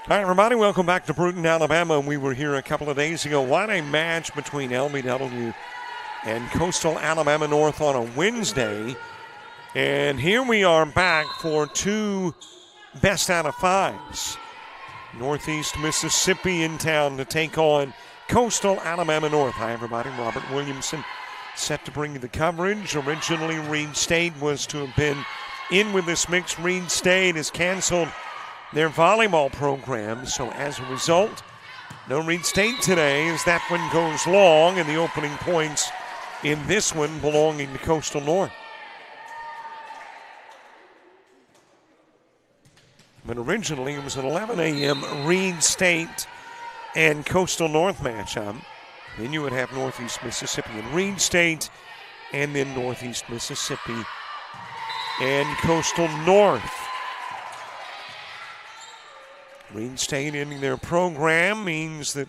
Hi, everybody. Welcome back to Bruton, Alabama. We were here a couple of days ago. What a match between LBW and Coastal Alabama North on a Wednesday. And here we are back for two best out of fives. Northeast Mississippi in town to take on Coastal Alabama North. Hi, everybody. Robert Williamson set to bring you the coverage. Originally, Reed State was to have been in with this mix. Reed State has canceled their volleyball program, so as a result, no Reed State today as that one goes long, and the opening points in this one belonging to Coastal North. But originally it was an 11 a.m. Reed State and Coastal North matchup. Then you would have Northeast Mississippi and Reed State, and then Northeast Mississippi and Coastal North. Reed State ending their program means that,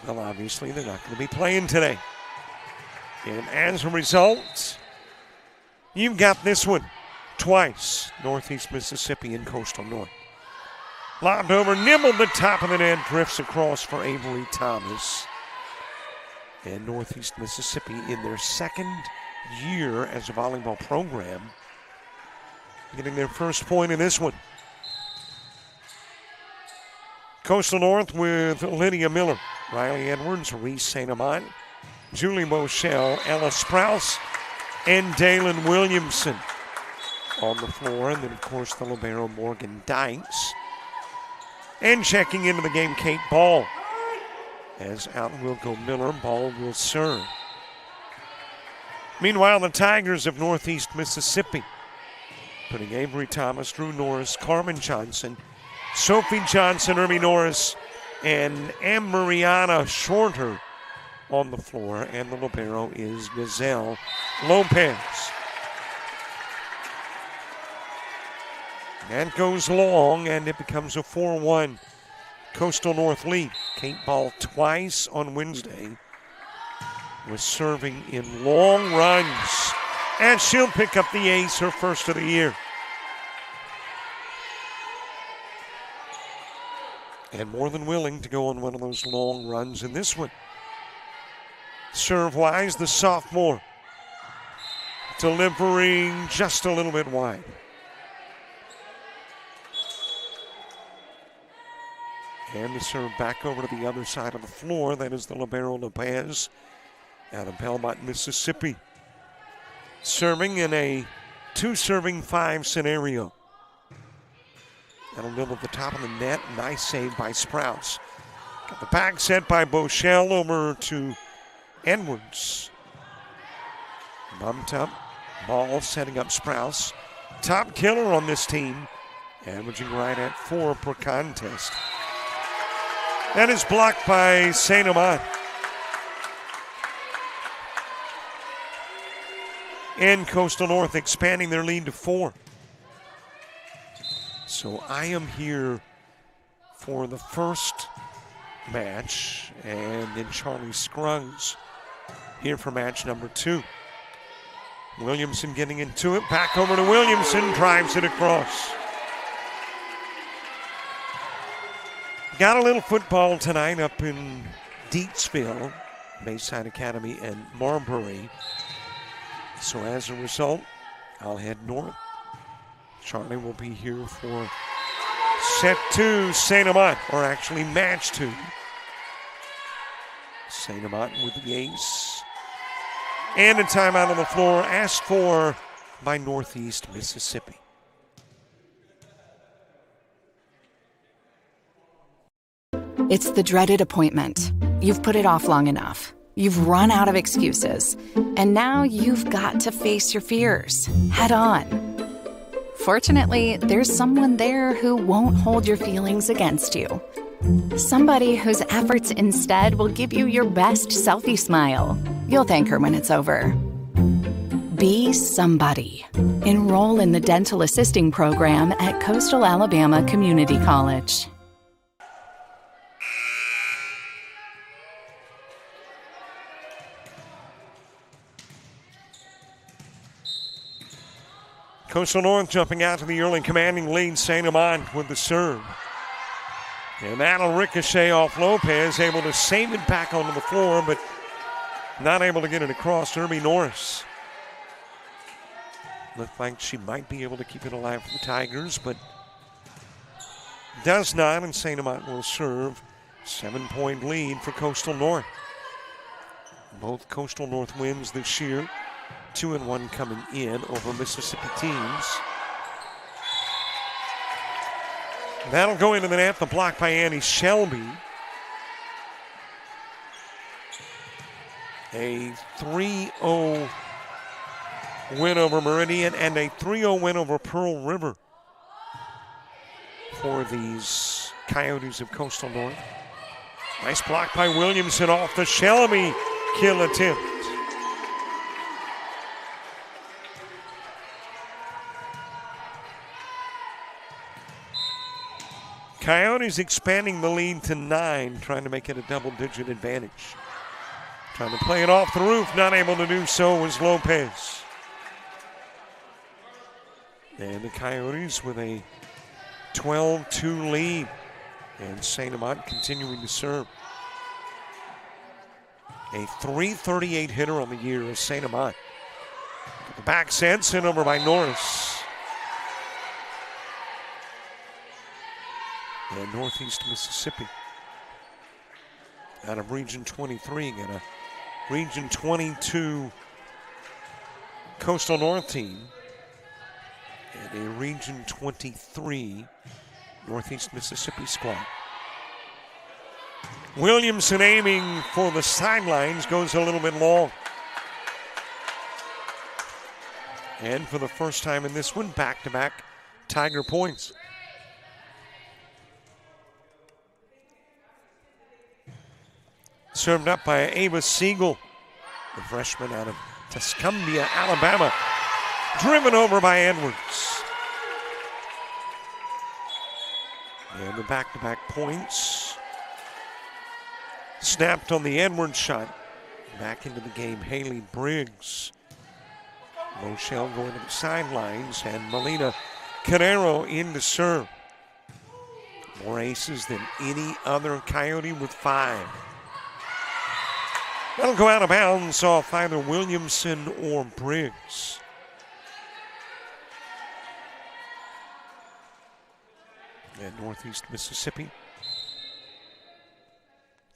well, obviously they're not going to be playing today. And as a result, you've got this one twice, Northeast Mississippi and Coastal North. Lobbed over, nibbled the top of the net, drifts across for Avery Thomas. And Northeast Mississippi in their second year as a volleyball program, getting their first point in this one. Coastal North with Lydia Miller, Riley Edwards, Reese St. Amant, Julie Moschel, Ella Sprouse, and Dalen Williamson on the floor. And then, of course, the libero Morgan Dykes. And checking into the game, Kate Ball. As out will go Miller, Ball will serve. Meanwhile, the Tigers of Northeast Mississippi, putting Avery Thomas, Drew Norris, Carmen Johnson, Sophie Johnson, Irby Norris, and Mariana Shorter on the floor. And the libero is Gazelle Lopez. That goes long, and it becomes a 4-1 Coastal North lead. Kate Ball twice on Wednesday was serving in long runs, and she'll pick up the ace, her first of the year. And more than willing to go on one of those long runs in this one. Serve-wise, the sophomore delivering just a little bit wide. And the serve back over to the other side of the floor. That is the libero Lopez out of Belmont, Mississippi. Serving in a two-serving five scenario. That'll nibble at the top of the net. Nice save by Sprouse. Got the back set by Bochelle over to Edwards. Bumped up. Ball setting up Sprouse. Top killer on this team. Averaging right at 4 per contest. That is blocked by St. Amant. And Coastal North expanding their lead to 4. So I am here for the first match, and then Charlie Scruggs here for match number 2. Williamson getting into it. Back over to Williamson. Drives it across. Got a little football tonight up in Deatsville, Bayside Academy and Marbury. So as a result, I'll head north. Charlie will be here for set 2, St. Amant, or actually match 2. St. Amant with the ace. And a timeout on the floor asked for by Northeast Mississippi. It's the dreaded appointment. You've put it off long enough. You've run out of excuses. And now you've got to face your fears head on. Fortunately, there's someone there who won't hold your feelings against you. Somebody whose efforts instead will give you your best selfie smile. You'll thank her when it's over. Be somebody. Enroll in the Dental Assisting Program at Coastal Alabama Community College. Coastal North jumping out to the early commanding lead. St. Amant with the serve. And that'll ricochet off Lopez, able to save it back onto the floor, but not able to get it across. Irby Norris looked like she might be able to keep it alive for the Tigers, but does not, and St. Amant will serve. 7-point lead for Coastal North. Both Coastal North wins this year, 2-1 coming in over Mississippi teams. That'll go into the net, the block by Annie Shelby. A 3-0 win over Meridian and a 3-0 win over Pearl River for these Coyotes of Coastal North. Nice block by Williamson off the Shelby kill attempt. Coyotes expanding the lead to 9, trying to make it a double-digit advantage. Trying to play it off the roof, not able to do so was Lopez. And the Coyotes with a 12-2 lead. And St. Amant continuing to serve. A .338 hitter on the year is St. Amant. The back set sent over by Norris. And Northeast Mississippi out of Region 23, got a Region 22 Coastal North team and a Region 23 Northeast Mississippi squad. Williamson aiming for the sidelines, goes a little bit long. And for the first time in this one, back-to-back Tiger points. Served up by Ava Siegel, the freshman out of Tuscumbia, Alabama. Driven over by Edwards. And the back-to-back points. Snapped on the Edwards shot. Back into the game, Haley Briggs. Rochelle going to the sidelines, and Melina Carrero in to serve. More aces than any other Coyote with 5. That'll go out of bounds off either Williamson or Briggs. And Northeast Mississippi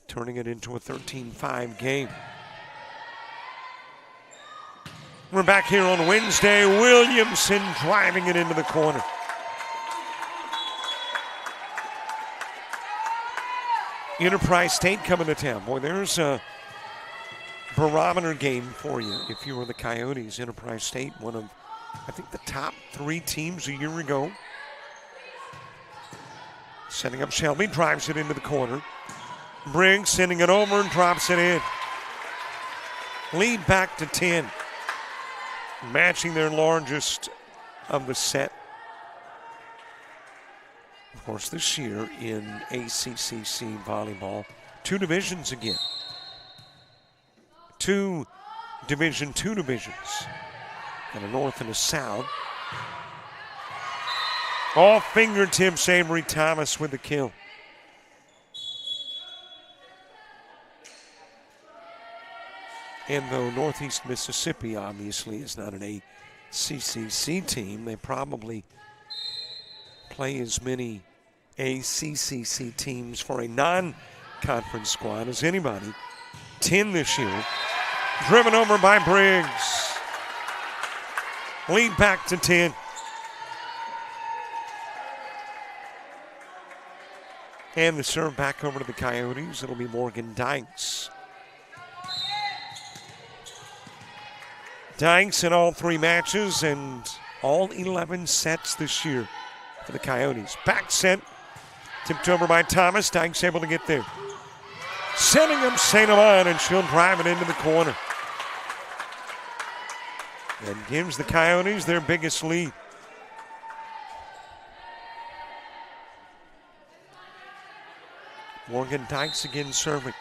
turning it into a 13-5 game. We're back here on Wednesday. Williamson driving it into the corner. Enterprise State coming to town. Boy, there's a barometer game for you if you were the Coyotes. Enterprise State, one of, I think, the top 3 teams a year ago. Setting up Shelby, drives it into the corner. Briggs sending it over and drops it in. Lead back to 10. Matching their largest of the set. Of course, this year in ACCC Volleyball, 2 divisions again. 2 Division II divisions. And a North and a South. Off fingertips, Avery Thomas with the kill. And though Northeast Mississippi obviously is not an ACCC team, they probably play as many ACCC teams for a non-conference squad as anybody. 10 this year. Driven over by Briggs. Lead back to 10. And the serve back over to the Coyotes. It'll be Morgan Dykes. Dykes in all 3 matches and all 11 sets this year for the Coyotes. Back set, tipped over by Thomas. Dykes able to get there. Setting up St. Amant, and she'll drive it into the corner. And gives the Coyotes their biggest lead. Morgan Dykes again serving.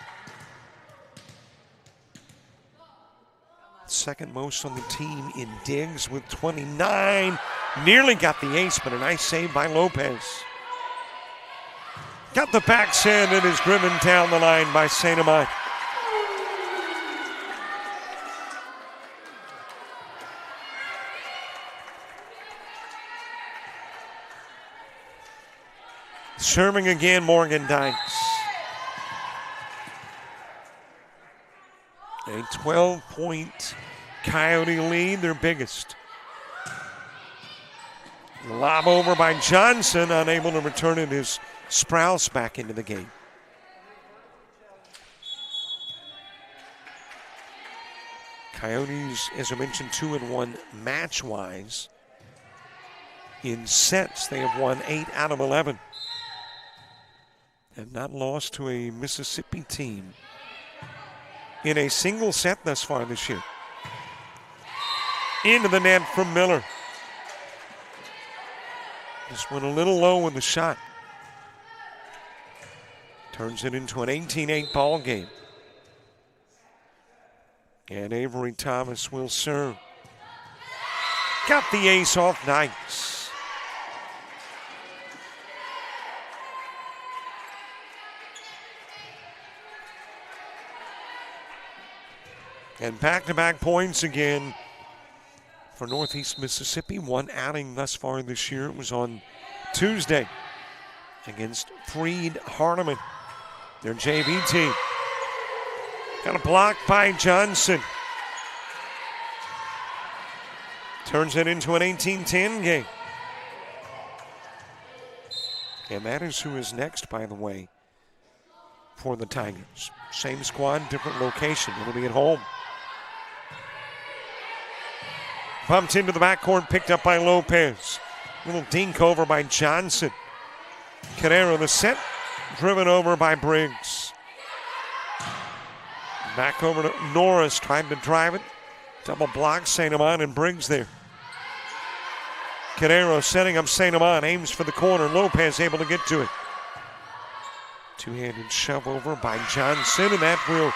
Second most on the team in digs with 29. Nearly got the ace, but a nice save by Lopez. Got the back send and is driven down the line by St. Amant. Serving again, Morgan Dykes. A 12-point Coyote lead, their biggest. Lob over by Johnson, unable to return it is Sprouse back into the game. Coyotes, as I mentioned, 2-1 match-wise. In sets, they have won 8 out of 11. Have not lost to a Mississippi team in a single set thus far this year. Into the net from Miller. Just went a little low with the shot. Turns it into an 18-8 ball game. And Avery Thomas will serve. Got the ace off Dykes. And back-to-back points again for Northeast Mississippi. One outing thus far this year. It was on Tuesday against Freed Hardeman, their JV team. Got a block by Johnson. Turns it into an 18-10 game. And that is who is next, by the way, for the Tigers. Same squad, different location. It'll be at home. Bumped into the backcourt, picked up by Lopez. Little dink over by Johnson. Carrero the set, driven over by Briggs. Back over to Norris, tried to drive it. Double block, St. Amant and Briggs there. Carrero setting up St. Amant, aims for the corner. Lopez able to get to it. Two-handed shove over by Johnson, and that will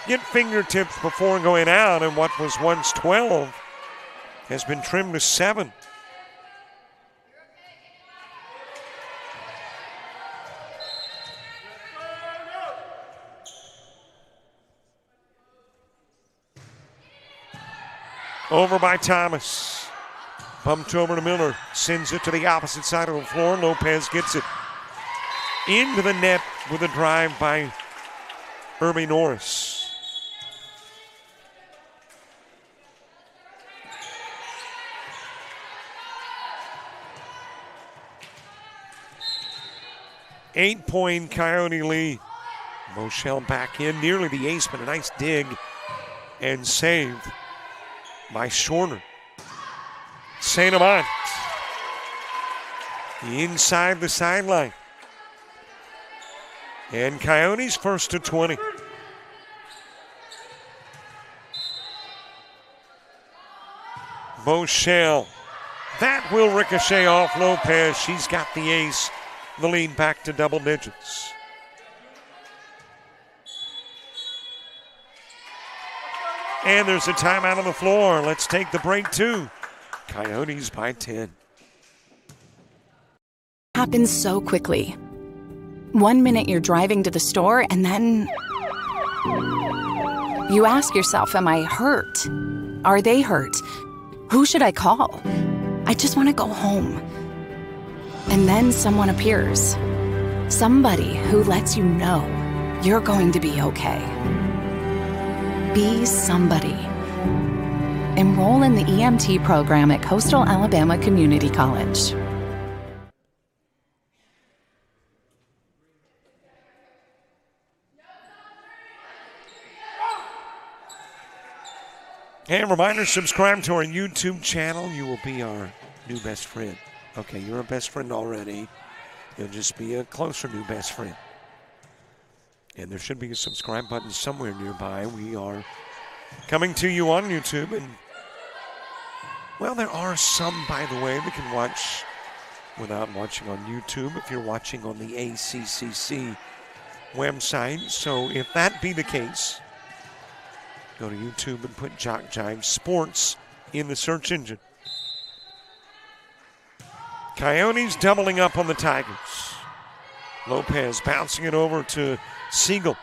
get fingertips before going out, and what was once 12 has been trimmed to 7. Over by Thomas. Bumped over to Miller. Sends it to the opposite side of the floor. Lopez gets it into the net with a drive by Irby Norris. Eight-point Coyote lead. Moshel back in, nearly the ace, but a nice dig and save by Shorter. St. Amant inside the sideline. And Coyotes first to 20. Moshel. That will ricochet off Lopez. She's got the ace. The lead back to double digits. And there's a timeout on the floor. Let's take the break too. Coyotes by 10. Happens so quickly. 1 minute you're driving to the store and then you ask yourself, am I hurt? Are they hurt? Who should I call? I just want to go home. And then someone appears. Somebody who lets you know you're going to be okay. Be somebody. Enroll in the EMT program at Coastal Alabama Community College. And reminder, subscribe to our YouTube channel. You will be our new best friend. Okay, you're a best friend already. You'll just be a closer new best friend. And there should be a subscribe button somewhere nearby. We are coming to you on YouTube. And, well, there are some, by the way, that can watch without watching on YouTube if you're watching on the ACCC website. So if that be the case, go to YouTube and put JockJive Sports in the search engine. Coyotes doubling up on the Tigers. Lopez bouncing it over to Siegel.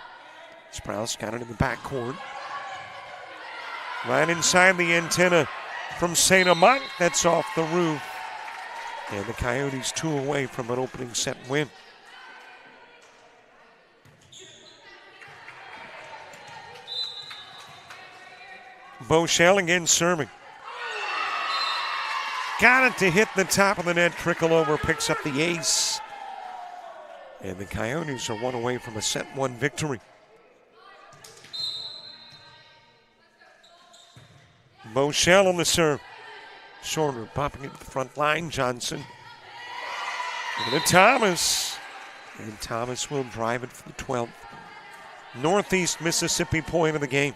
Sprouse got it in the backcourt. Right inside the antenna from St. Amant. That's off the roof. And the Coyotes 2 away from an opening set win. Bochelle again serving. Got it to hit the top of the net. Trickle over, picks up the ace. And the Coyotes are 1 away from a set 1 victory. Bochelle on the serve. Shorter, popping it to the front line. Johnson. And to Thomas. And Thomas will drive it for the 12th Northeast Mississippi point of the game.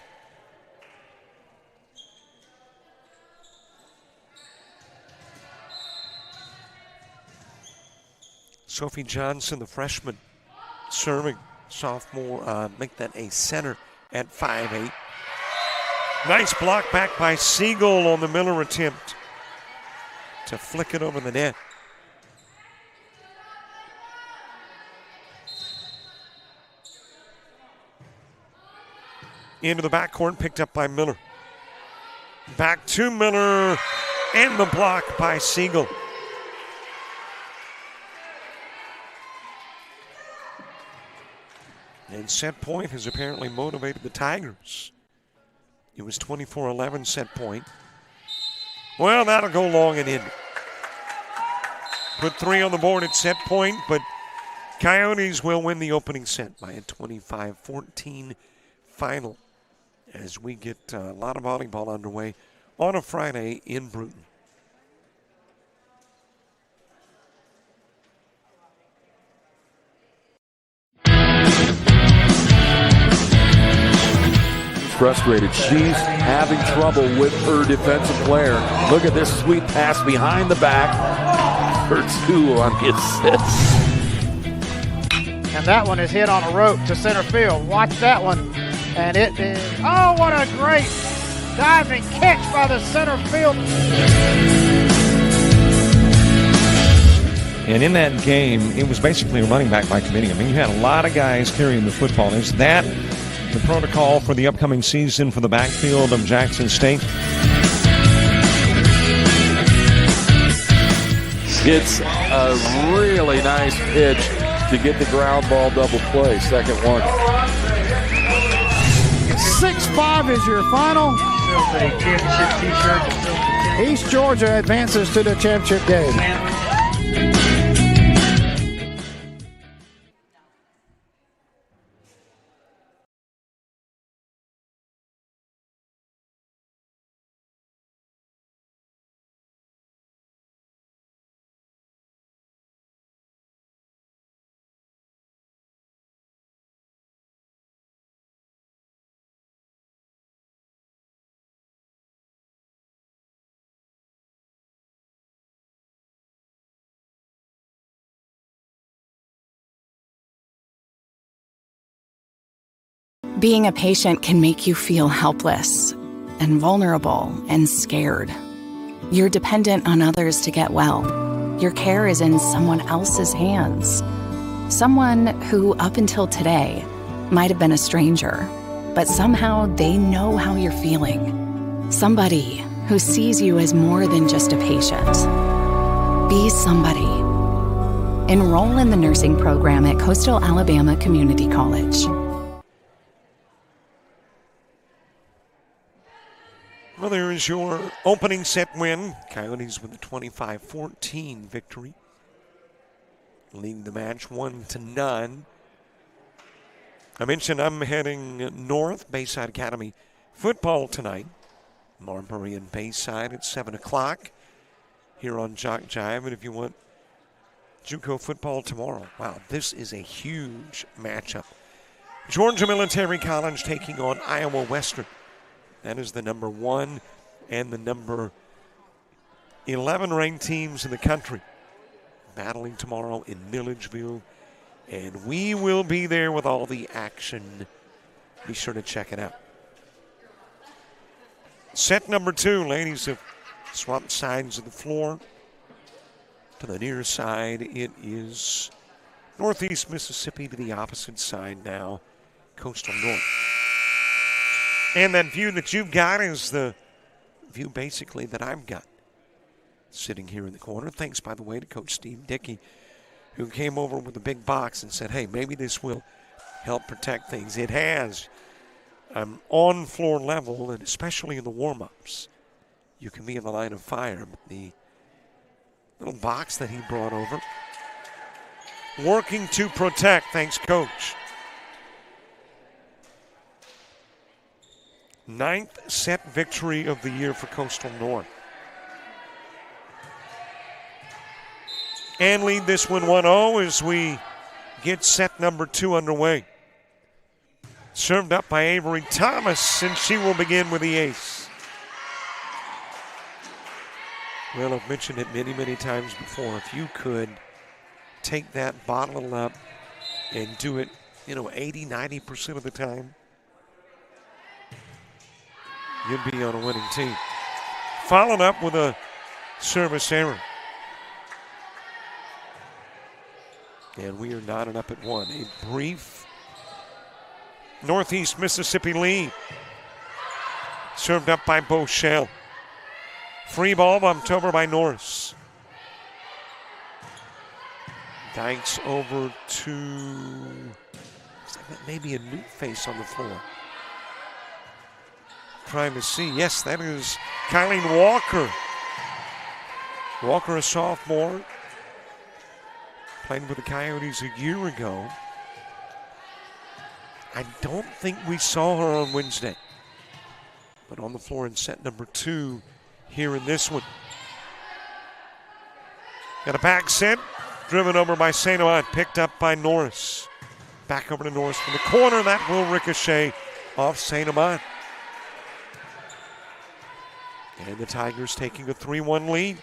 Sophie Johnson, the freshman, serving. Sophomore, make that a center at 5'8". Nice block back by Siegel on the Miller attempt to flick it over the net. Into the backcourt, picked up by Miller. Back to Miller, and the block by Siegel. And set point has apparently motivated the Tigers. It was 24-11 set point. Well, that'll go long and in. Put 3 on the board at set point, but Coyotes will win the opening set by a 25-14 final as we get a lot of volleyball underway on a Friday in Bruton. Frustrated. She's having trouble with her defensive player. Look at this sweet pass behind the back for 2 on the assist. And that one is hit on a rope to center field. Watch that one. And it is, oh, what a great diving catch by the center field. And in that game, it was basically a running back by committee. I mean, you had a lot of guys carrying the football. Is that the protocol for the upcoming season for the backfield of Jackson State? It's a really nice pitch to get the ground ball double play. Second one. 6-5 is your final. East Georgia advances to the championship game. Being a patient can make you feel helpless and vulnerable and scared. You're dependent on others to get well. Your care is in someone else's hands. Someone who, up until today, might have been a stranger, but somehow they know how you're feeling. Somebody who sees you as more than just a patient. Be somebody. Enroll in the nursing program at Coastal Alabama Community College. Well, there is your opening set win. Coyotes with a 25-14 victory. Leading the match 1-0. I mentioned I'm heading north, Bayside Academy football tonight. Marbury and Bayside at 7 o'clock here on JockJive. And if you want JUCO football tomorrow, wow, this is a huge matchup. Georgia Military College taking on Iowa Western. That is the number 1 and the number 11 ranked teams in the country battling tomorrow in Milledgeville. And we will be there with all the action. Be sure to check it out. Set number 2, ladies have swapped sides of the floor. To the near side, it is Northeast Mississippi to the opposite side now, Coastal North. And that view that you've got is the view basically that I've got sitting here in the corner. Thanks, by the way, to Coach Steve Dickey, who came over with a big box and said, hey, maybe this will help protect things. It has. On floor level, and especially in the warm-ups, you can be in the line of fire. But the little box that he brought over, working to protect. Thanks, Coach. 9th set victory of the year for Coastal North. And lead this one 1-0 as we get set number 2 underway. Served up by Avery Thomas, and she will begin with the ace. Well, I've mentioned it many, many times before. If you could take that, bottle it up, and do it, 80, 90% of the time, you'd be on a winning team. Followed up with a service error. And we are knotted up at 1. A brief Northeast Mississippi lead. Served up by Bochelle. Free ball bumped over by Norris. Dykes over to maybe a new face on the floor. Trying to see. Yes, that is Kylie Walker. Walker, a sophomore. Played with the Coyotes a year ago. I don't think we saw her on Wednesday. But on the floor in set number 2 here in this one. Got a back set. Driven over by St. Amant. Picked up by Norris. Back over to Norris from the corner. That will ricochet off St. Amant. And the Tigers taking a 3-1 lead.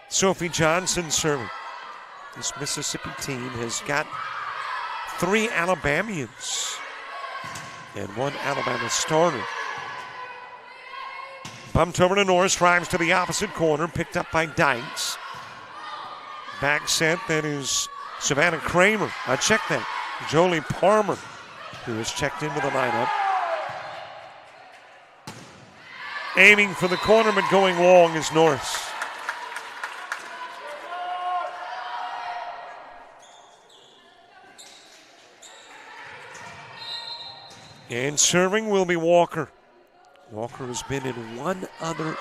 Sophie Johnson serving. This Mississippi team has got 3 Alabamians and 1 Alabama starter. Bumped over to Norris, drives to the opposite corner, picked up by Dykes. Back set, that is Savannah Kramer. Check that. Jolie Palmer, who has checked into the lineup. Aiming for the corner, but going long is Norris. And serving will be Walker. Walker has been in 1 other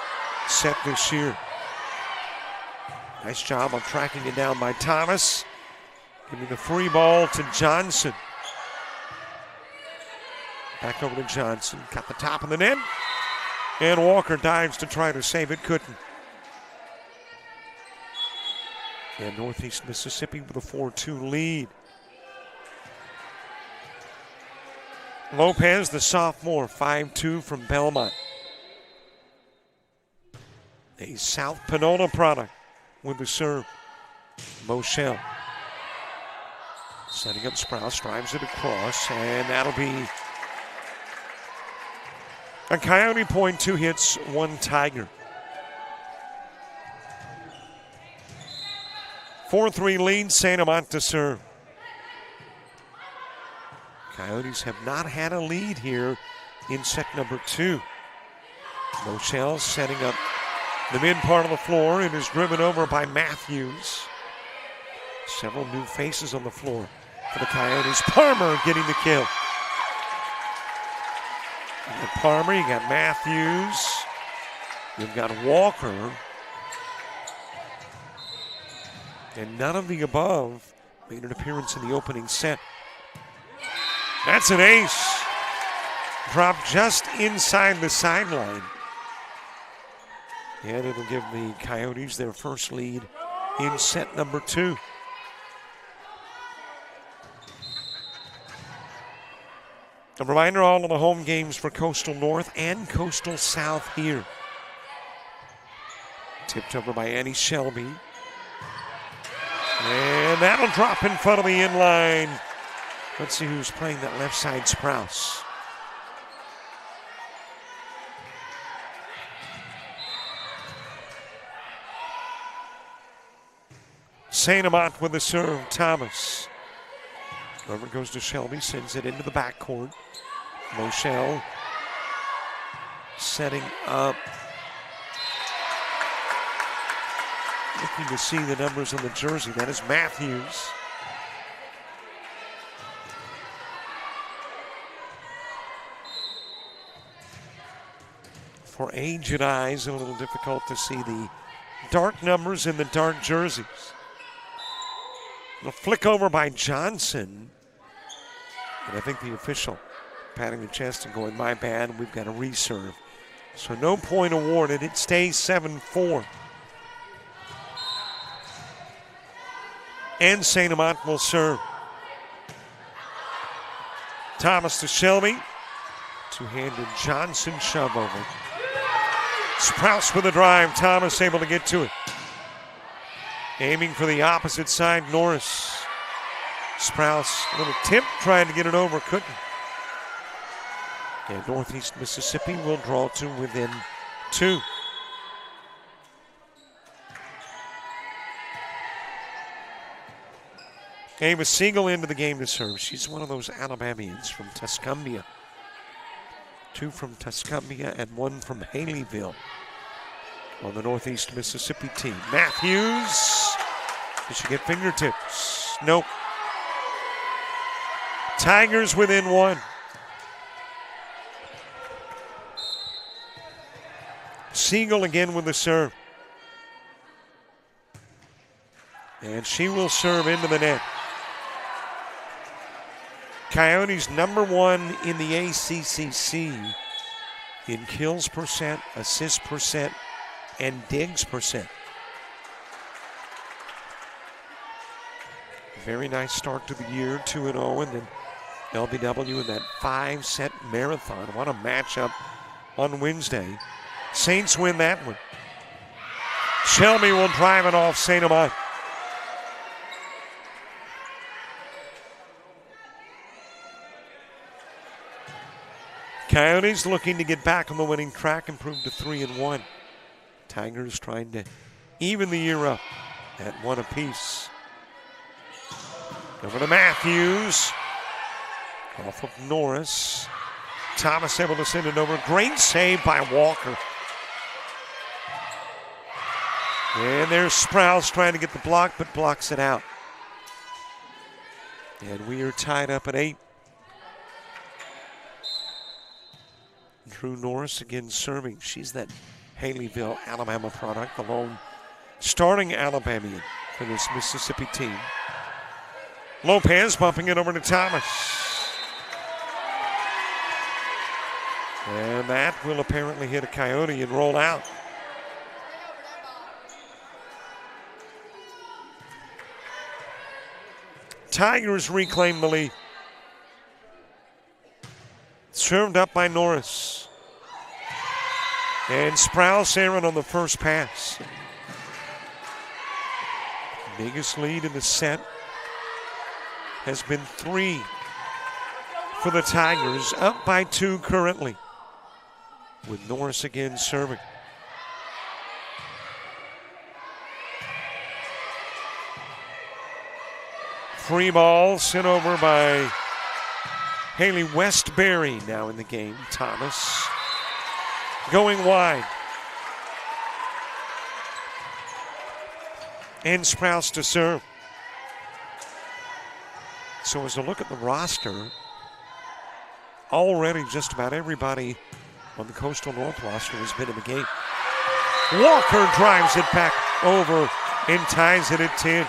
set this year. Nice job of tracking it down by Thomas. Giving the free ball to Johnson. Back over to Johnson. Got the top of the net. And Walker dives to try to save it. Couldn't. And Northeast Mississippi with a 4-2 lead. Lopez, the sophomore, 5'2" from Belmont. A South Pinona product with the serve. Bochelle. Setting up Sprouse, drives it across, and that'll be a Coyote point, 2 hits, 1 Tiger. 4-3 lead, St. Amant to serve. Coyotes have not had a lead here in set number 2. Bochelle setting up the mid part of the floor. It is driven over by Matthews. Several new faces on the floor for the Coyotes. Palmer getting the kill. You got Palmer, you got Matthews, you've got Walker. And none of the above made an appearance in the opening set. That's an ace. Dropped just inside the sideline. And it'll give the Coyotes their first lead in set number 2. A reminder, all of the home games for Coastal North and Coastal South here. Tipped over by Annie Shelby. And that'll drop in front of the inline. Let's see who's playing that left side, Sprouse. St. Amant with the serve. Thomas. Over goes to Shelby, sends it into the backcourt. Moshel setting up. Looking to see the numbers on the jersey. That is Matthews. For aged eyes, a little difficult to see the dark numbers in the dark jerseys. A flick over by Johnson. And I think the official patting the chest and going, my bad, we've got a reserve. So no point awarded. It stays 7-4. And St. Amant will serve. Thomas to Shelby. Two-handed Johnson shove over. Sprouse with a drive. Thomas able to get to it. Aiming for the opposite side, Norris. Sprouse, little tip, trying to get it over, couldn't. And Northeast Mississippi will draw to within 2. Ava Siegel into the game to serve. She's one of those Alabamians from Tuscumbia. 2 from Tuscumbia and 1 from Haleyville on the Northeast Mississippi team. Matthews, did she get fingertips? Nope. Tigers within 1. Siegel again with the serve. And she will serve into the net. Coyotes #1 in the ACCC in kills percent, assist percent, and digs percent. Very nice start to the year, 2-0, and then LBW in that 5-set marathon. What a matchup on Wednesday. Saints win that one. Shelby will drive it off St. Amant. Coyotes looking to get back on the winning track, improved to 3-1. Tigers trying to even the year up at 1 apiece. Over to Matthews. Off of Norris. Thomas able to send it over. Great save by Walker. And there's Sprouse trying to get the block, but blocks it out. And we are tied up at 8. Drew Norris again serving. She's that Haleyville, Alabama product, the lone starting Alabamian for this Mississippi team. Lopez bumping it over to Thomas. And that will apparently hit a Coyote and roll out. Tigers reclaim the lead. Served up by Norris. And Sprouse errant on the first pass. Biggest lead in the set has been 3 for the Tigers, up by 2 currently, with Norris again serving. Free ball sent over by Haley Westbury now in the game. Thomas going wide. And Sprouse to serve. So as a look at the roster, already just about everybody on the Coastal North roster has been in the game. Walker drives it back over and ties it at 10.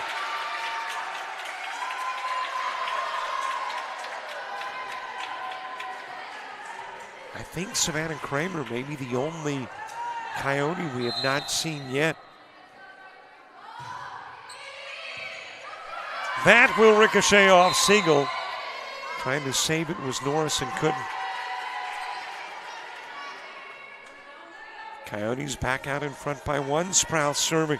I think Savannah Kramer may be the only Coyote we have not seen yet. That will ricochet off Siegel. Trying to save it was Norris and couldn't. Coyotes back out in front by 1. Sprouse serving.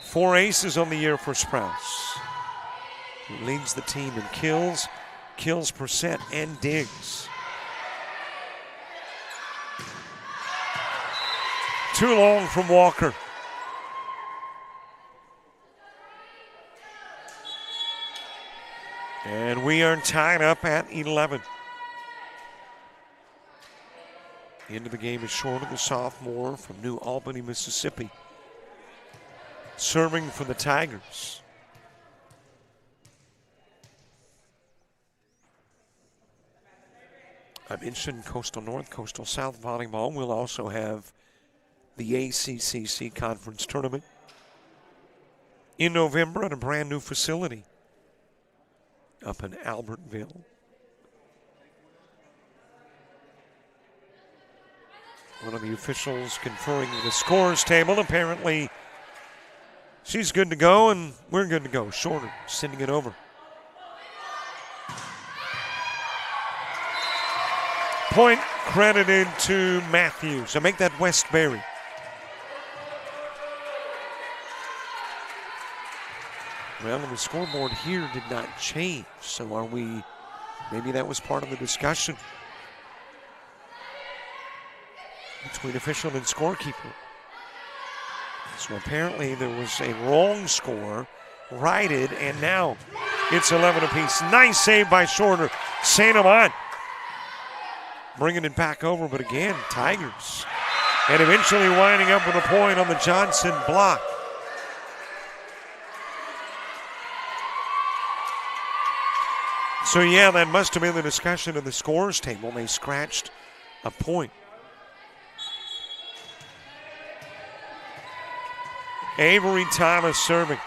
4 aces on the year for Sprouse. He leads the team in kills percent, and digs. Too long from Walker. And we are tied up at 11. Into the game is Shorter, the sophomore from New Albany, Mississippi. Serving for the Tigers. I mentioned Coastal North, Coastal South volleyball. We'll also have the ACCC Conference Tournament in November at a brand new facility up in Albertville. One of the officials conferring the scores table. Apparently, she's good to go, and we're good to go. Shorter sending it over. Point credited to Matthews. I make that Westbury. Well, the scoreboard here did not change, so are we, maybe that was part of the discussion between official and scorekeeper. So apparently there was a wrong score, righted, and now it's 11 apiece. Nice save by Shorter. St. Amant bringing it back over, but again, Tigers. And eventually winding up with a point on the Johnson block. So yeah, that must have been the discussion of the scores table. They scratched a point. Avery Thomas serving.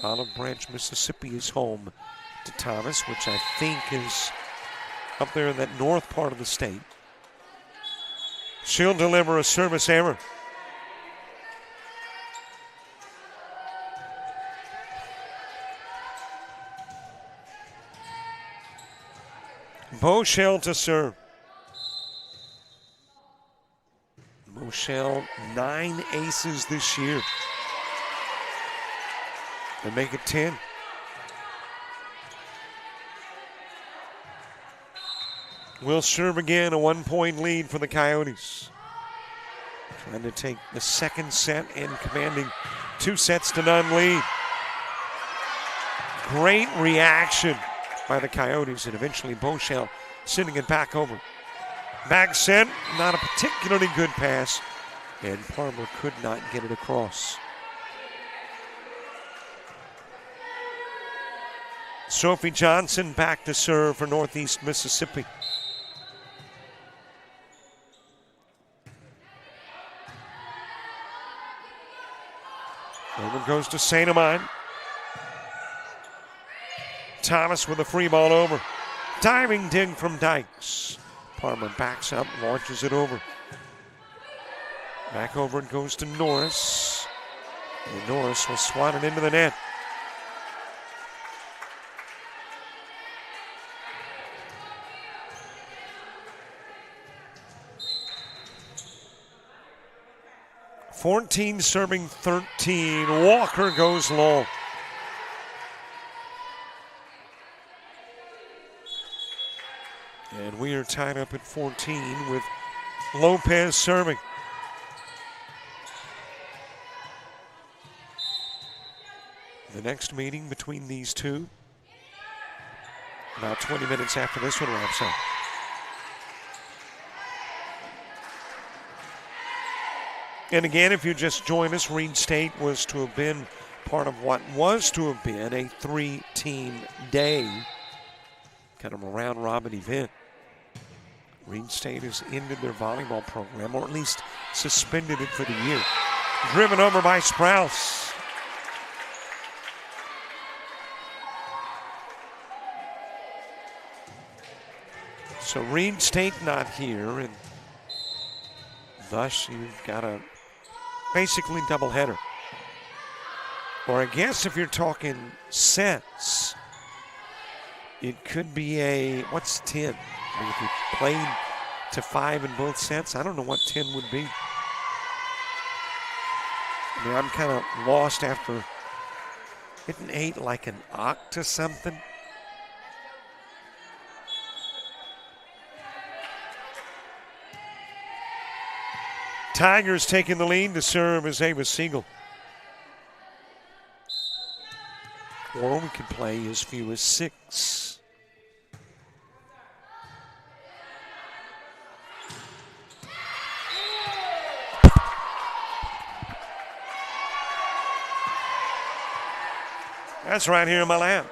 Olive Branch, Mississippi is home to Thomas, which I think is up there in that north part of the state. She'll deliver a service error. Boschel to serve. Boschel, 9 aces this year. They make it 10. Will serve again, a 1-point lead for the Coyotes. Trying to take the second set and commanding 2-0 lead. Great reaction by the Coyotes, and eventually Boschel sending it back over. Back set, not a particularly good pass, and Palmer could not get it across. Sophie Johnson back to serve for Northeast Mississippi. Over goes to St. Amant. Thomas with a free ball over. Diving dig from Dykes. Palmer backs up, launches it over. Back over it goes to Norris. And Norris will swat it into the net. (14 serving 13). Walker goes long. And we are tied up at 14 with Lopez serving. The next meeting between these two, about 20 minutes after this one wraps up. And again, if you just joined us, Reed State was to have been part of what was to have been a 3-team day, kind of a round-robin event. Reed State has ended their volleyball program, or at least suspended it for the year. Driven over by Sprouse. So Reed State not here, and thus you've got a basically doubleheader. Or I guess if you're talking sets, it could be a, what's 10? I mean, if you played to 5 in both sets, I don't know what 10 would be. I mean, I'm kind of lost after, isn't 8 like an oct or something? Tigers taking the lead. To serve is Ava Siegel. or we could play as few as 6. That's right here in my lap.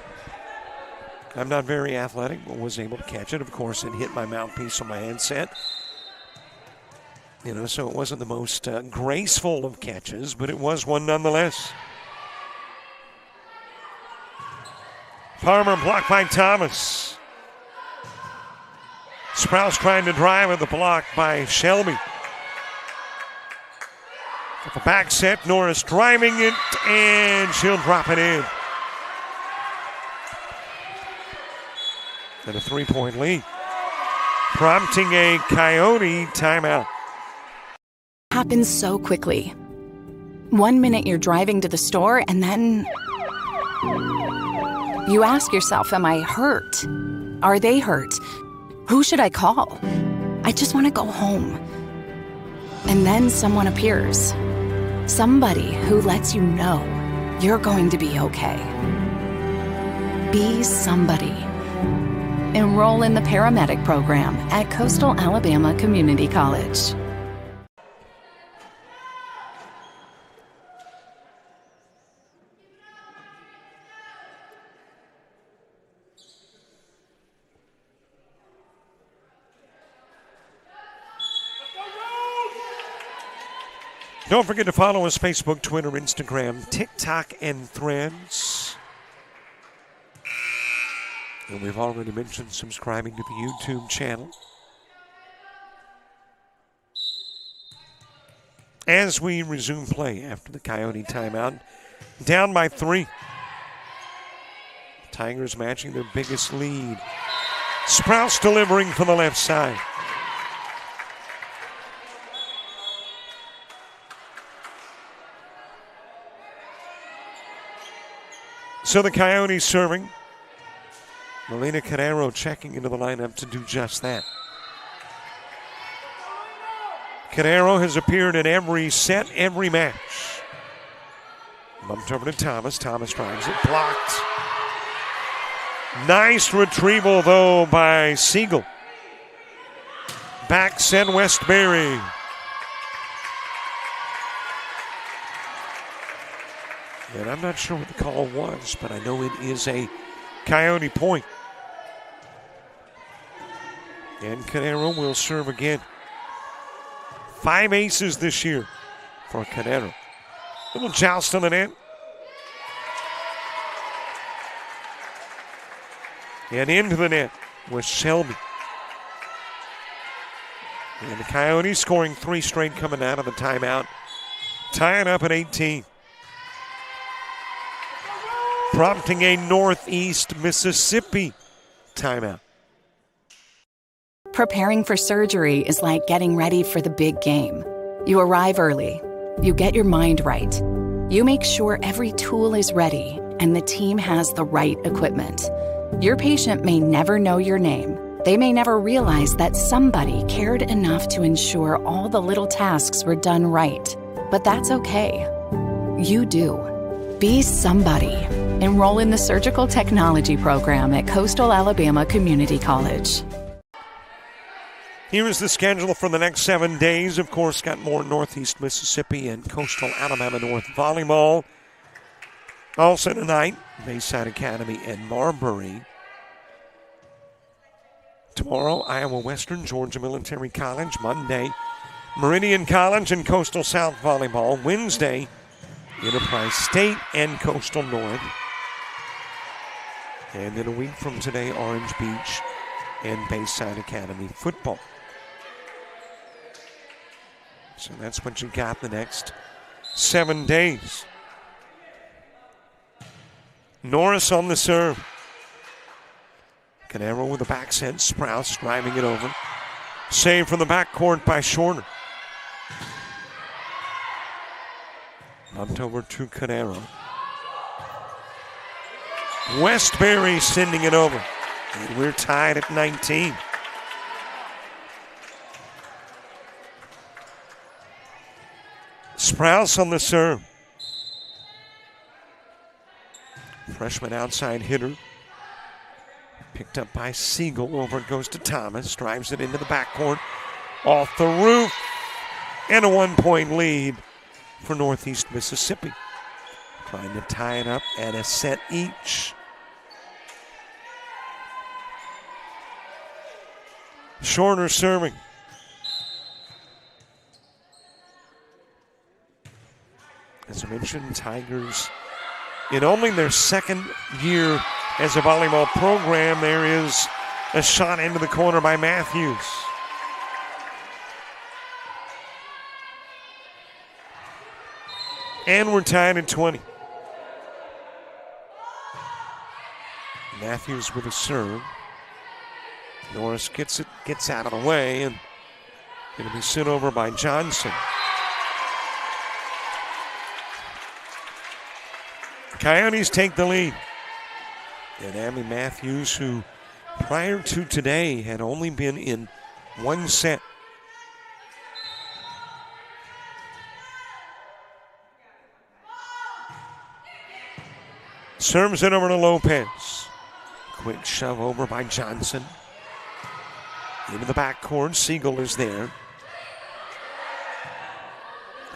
I'm not very athletic, but was able to catch it. Of course, it hit my mouthpiece on my headset. So it wasn't the most graceful of catches, but it was one nonetheless. Palmer blocked by Thomas. Sprouse trying to drive at the block by Shelby. At the back set, Norris driving it, and she'll drop it in. And a 3-point lead, prompting a Coyote timeout. Happens so quickly. 1 minute you're driving to the store, and then you ask yourself, am I hurt? Are they hurt? Who should I call? I just want to go home. And then someone appears. Somebody who lets you know you're going to be okay. Be somebody. Enroll in the paramedic program at Coastal Alabama Community College. Don't forget to follow us Facebook, Twitter, Instagram, TikTok, and Threads. And we've already mentioned subscribing to the YouTube channel. As we resume play after the Coyote timeout, down by 3. Tigers matching their biggest lead. Sprouse delivering from the left side. So the Coyotes serving. Melina Carrero checking into the lineup to do just that. Carrero has appeared in every set, every match. Bumped over to Thomas. Thomas drives it. Blocked. Nice retrieval, though, by Siegel. Back set Westbury. And I'm not sure what the call was, but I know it is a Coyote point. And Carrero will serve again. 5 aces this year for Carrero. Little joust on the net. And into the net was Shelby. And the Coyotes scoring 3 straight coming out of the timeout. Tying up at 18. Prompting a Northeast Mississippi timeout. Preparing for surgery is like getting ready for the big game. You arrive early. You get your mind right. You make sure every tool is ready and the team has the right equipment. Your patient may never know your name. They may never realize that somebody cared enough to ensure all the little tasks were done right. But that's okay. You do. Be somebody. Enroll in the Surgical Technology program at Coastal Alabama Community College. Here is the schedule for the next 7 days. Of course, got more Northeast Mississippi and Coastal Alabama North volleyball. Also tonight, Bayside Academy and Marbury. Tomorrow, Iowa Western, Georgia Military College. Monday, Meridian College and Coastal South volleyball. Wednesday, Enterprise State and Coastal North. And then a week from today, Orange Beach and Bayside Academy football. So that's what you got the next 7 days. Norris on the serve. Carrero with the back set. Sprouse driving it over. Saved from the backcourt by Shorter. Bumped over to Carrero. Westbury sending it over. And we're tied at 19. Sprouse on the serve. Freshman outside hitter. Picked up by Siegel. Over it goes to Thomas. Drives it into the backcourt. Off the roof. And a 1-point lead for Northeast Mississippi. Trying to tie it up at a set each. Shorter serving. As I mentioned, Tigers in only their second year as a volleyball program. There is a shot into the corner by Matthews. And we're tied at 20. Matthews with a serve. Norris gets out of the way, and going to be sent over by Johnson. Coyotes take the lead. And Abby Matthews, who prior to today had only been in one set. Serves it over to Lopez. Quick shove over by Johnson. Into the backcourt, Siegel is there.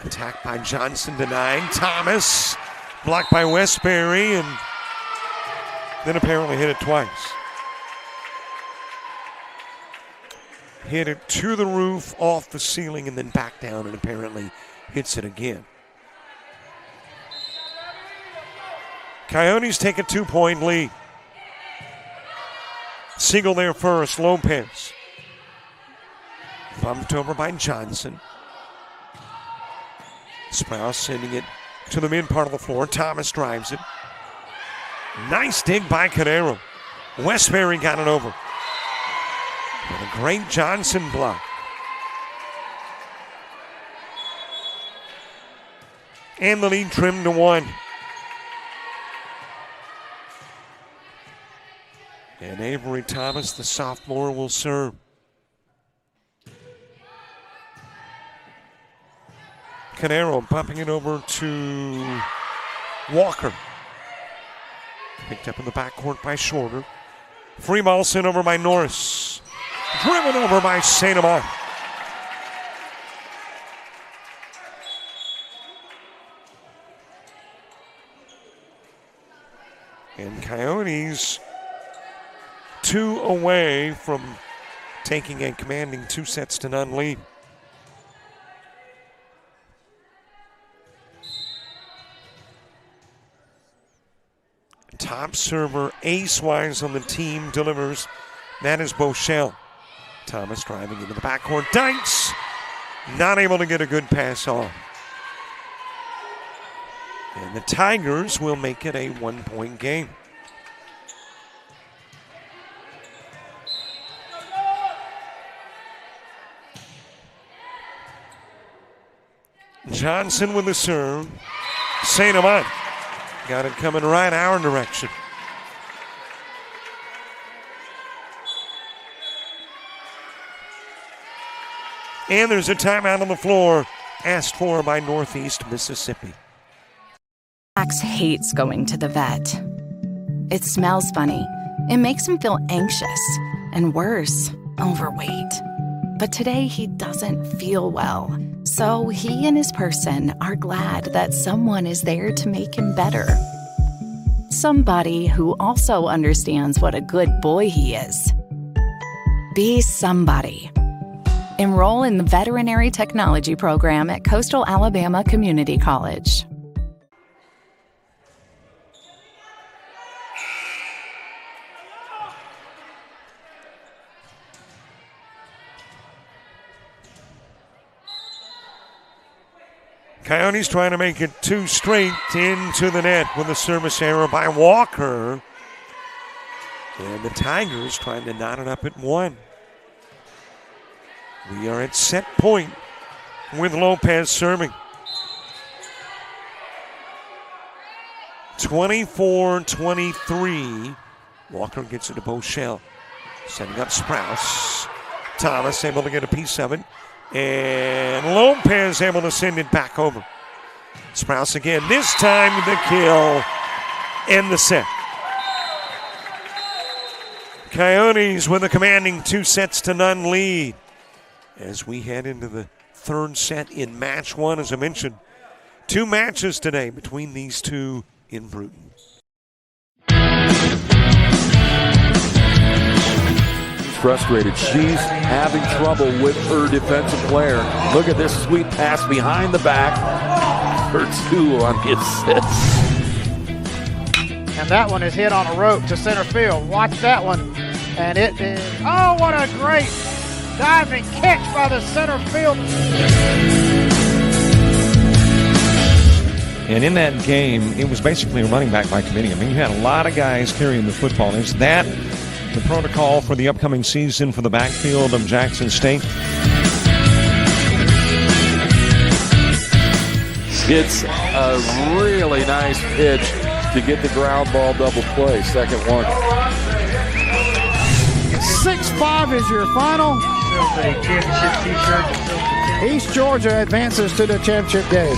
Attack by Johnson, denied. Thomas, blocked by Westbury, and then apparently hit it twice. Hit it to the roof, off the ceiling, and then back down, and apparently hits it again. Coyotes take a 2-point lead. Siegel there first, Lopez. Bumped over by Johnson. Sprouse sending it to the mid part of the floor. Thomas drives it. Nice dig by Cadero. Westbury got it over. And a great Johnson block. And the lead trimmed to 1. And Avery Thomas, the sophomore, will serve. Canero bumping it over to Walker. Picked up in the backcourt by Shorter. Free ball sent over by Norris. Driven over by St. Amant. And Coyotes 2 away from taking a commanding 2-0 lead. Top server, ace-wise on the team, delivers. That is Bochelle. Thomas driving into the backcourt. Dykes not able to get a good pass off. And the Tigers will make it a 1-point game. Johnson with the serve. St. Amant got it coming right our direction. And there's a timeout on the floor asked for by Northeast Mississippi. Max hates going to the vet. It smells funny. It makes him feel anxious and worse, overweight. But today he doesn't feel well. So he and his person are glad that someone is there to make him better. Somebody who also understands what a good boy he is. Be somebody. Enroll in the Veterinary Technology Program at Coastal Alabama Community College. Coyotes trying to make it 2 straight into the net with a service error by Walker. And the Tigers trying to knot it up at 1. We are at set point with Lopez serving. 24-23. Walker gets it to Bochelle. Setting up Sprouse. Thomas able to get a piece of it. And Lopez able to send it back over. Sprouse again, this time the kill end the set. Coyotes with a commanding 2-0 lead as we head into the third set in match one. As I mentioned, 2 matches today between these two in Bruton. Frustrated. She's having trouble with her defensive player. Look at this sweet pass behind the back for 2 on the assist. And that one is hit on a rope to center field. Watch that one. And it is, oh, what a great diving catch by the center field. And in that game, it was basically a running back by committee. I mean, you had a lot of guys carrying the football. Is that the protocol for the upcoming season for the backfield of Jackson State? It's a really nice pitch to get the ground ball double play. Second one. 6-5 is your final. East Georgia advances to the championship game.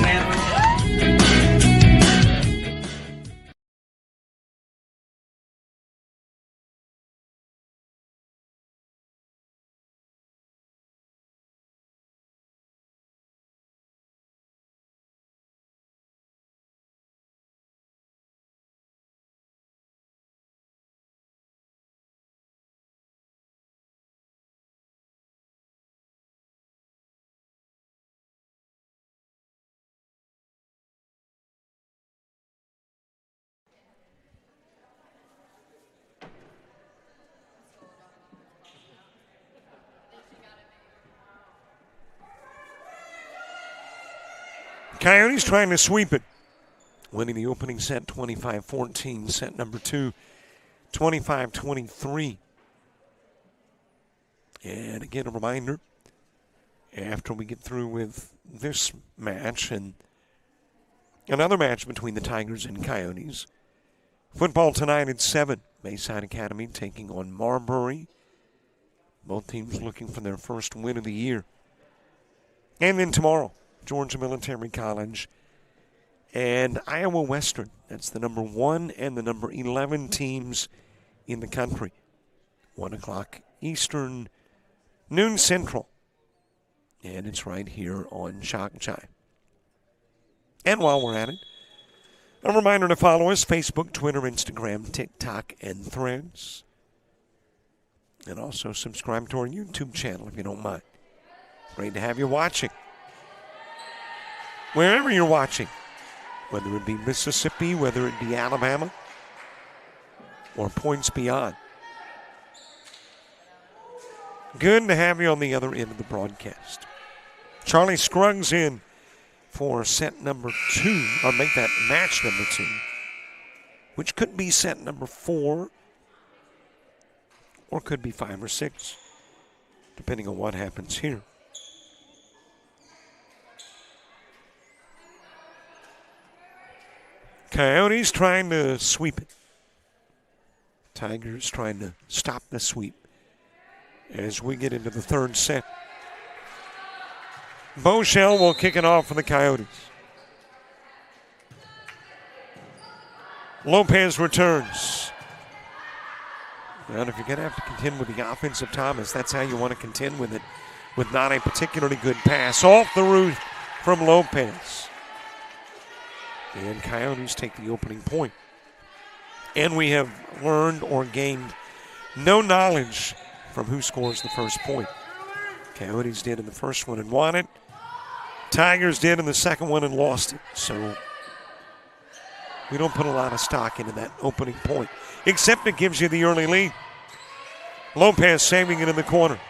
Coyotes trying to sweep it. Winning the opening set 25-14. Set number 2, 25-23. And again, a reminder, after we get through with this match and another match between the Tigers and Coyotes, football tonight at 7. Bayside Academy taking on Marbury. Both teams looking for their first win of the year. And then tomorrow, Georgia Military College and Iowa Western. That's the number 1 and the number 11 teams in the country. 1 o'clock Eastern, noon Central. And it's right here on JockJive. And while we're at it, a reminder to follow us: Facebook, Twitter, Instagram, TikTok, and Threads. And also subscribe to our YouTube channel if you don't mind. Great to have you watching. Wherever you're watching, whether it be Mississippi, whether it be Alabama, or points beyond. Good to have you on the other end of the broadcast. Charlie Scruggs in for set number 2, or make that match number 2, which could be set number 4, or could be 5 or 6, depending on what happens here. Coyotes trying to sweep it. Tigers trying to stop the sweep as we get into the third set. Boschel will kick it off for the Coyotes. Lopez returns. And if you're going to have to contend with the offensive Thomas, that's how you want to contend with it, with not a particularly good pass. Off the roof from Lopez. And Coyotes take the opening point. And we have learned or gained no knowledge from who scores the first point. Coyotes did in the first one and won it. Tigers did in the second one and lost it. So we don't put a lot of stock into that opening point, except it gives you the early lead. Lopez saving it in the corner.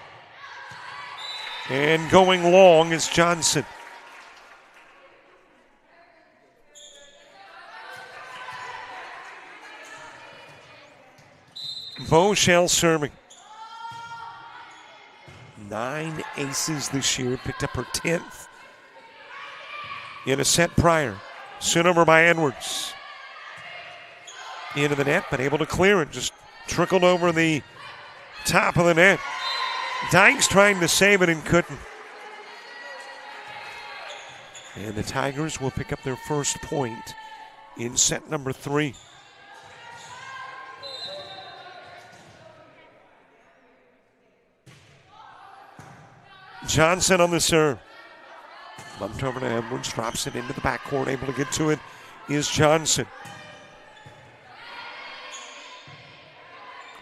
And going long is Johnson. Boschel serving. 9 aces this year, picked up her 10th in a set prior. Soon over by Edwards. Into the net, but able to clear it. Just trickled over the top of the net. Dykes trying to save it and couldn't. And the Tigers will pick up their first point in set number 3. Johnson on the serve. Bumped over to Edwards, drops it into the backcourt. Able to get to it is Johnson.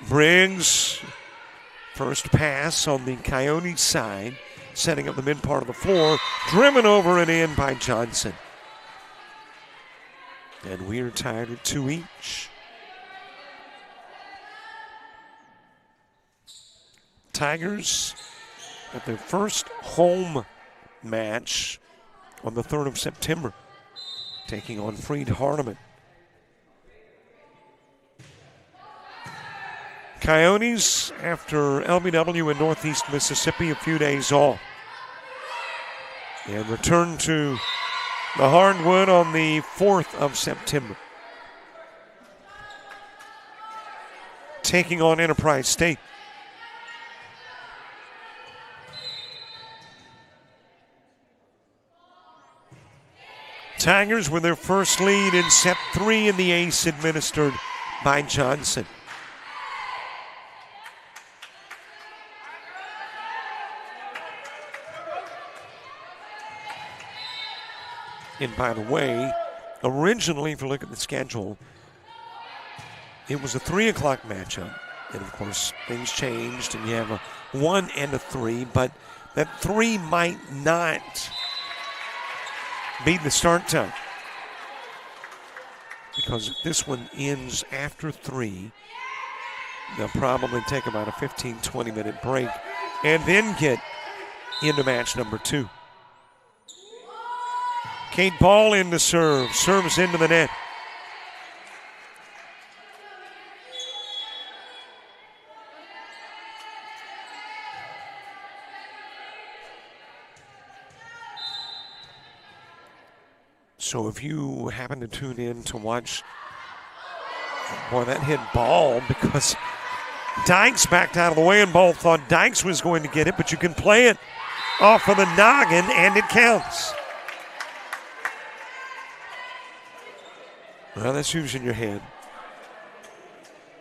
Briggs, first pass on the Coyotes side, setting up the mid part of the floor, driven over and in by Johnson. And we are tied at 2 each. Tigers at their first home match on the 3rd of September, taking on Freed Hardeman. Coyotes, after LBW in Northeast Mississippi, a few days off, and return to the hardwood on the 4th of September, taking on Enterprise State. Tigers with their first lead in set 3 in the ace administered by Johnson. And by the way, originally, if you look at the schedule, it was a 3 o'clock matchup. And of course, things changed and you have a 1 and a 3, but that 3 might not be the start time. Because if this one ends after 3, they'll probably take about a 15-20 minute break and then get into match number 2. Kate Ball in to serve. Serves into the net. So if you happen to tune in to watch, boy, that hit Ball because Dykes backed out of the way and Ball thought Dykes was going to get it, but you can play it off of the noggin and it counts. Well, that's using your head.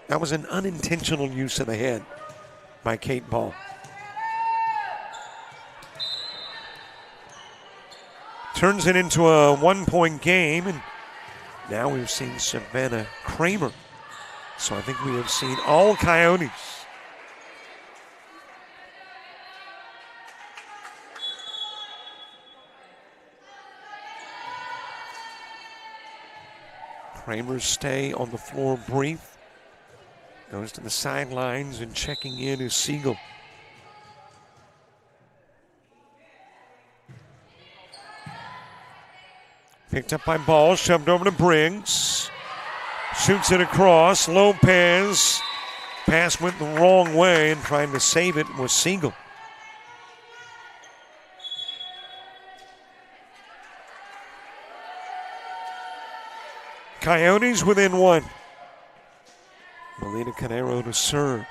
That was an unintentional use of the head by Kate Ball. Turns it into a 1-point game, and now we've seen Savannah Kramer. So I think we have seen all Coyotes. Kramer's stay on the floor brief. Goes to the sidelines and checking in is Siegel. Picked up by Ball, shoved over to Briggs. Shoots it across. Lopez. Pass went the wrong way and trying to save it was Siegel. Coyotes within 1. Melina Canero to serve.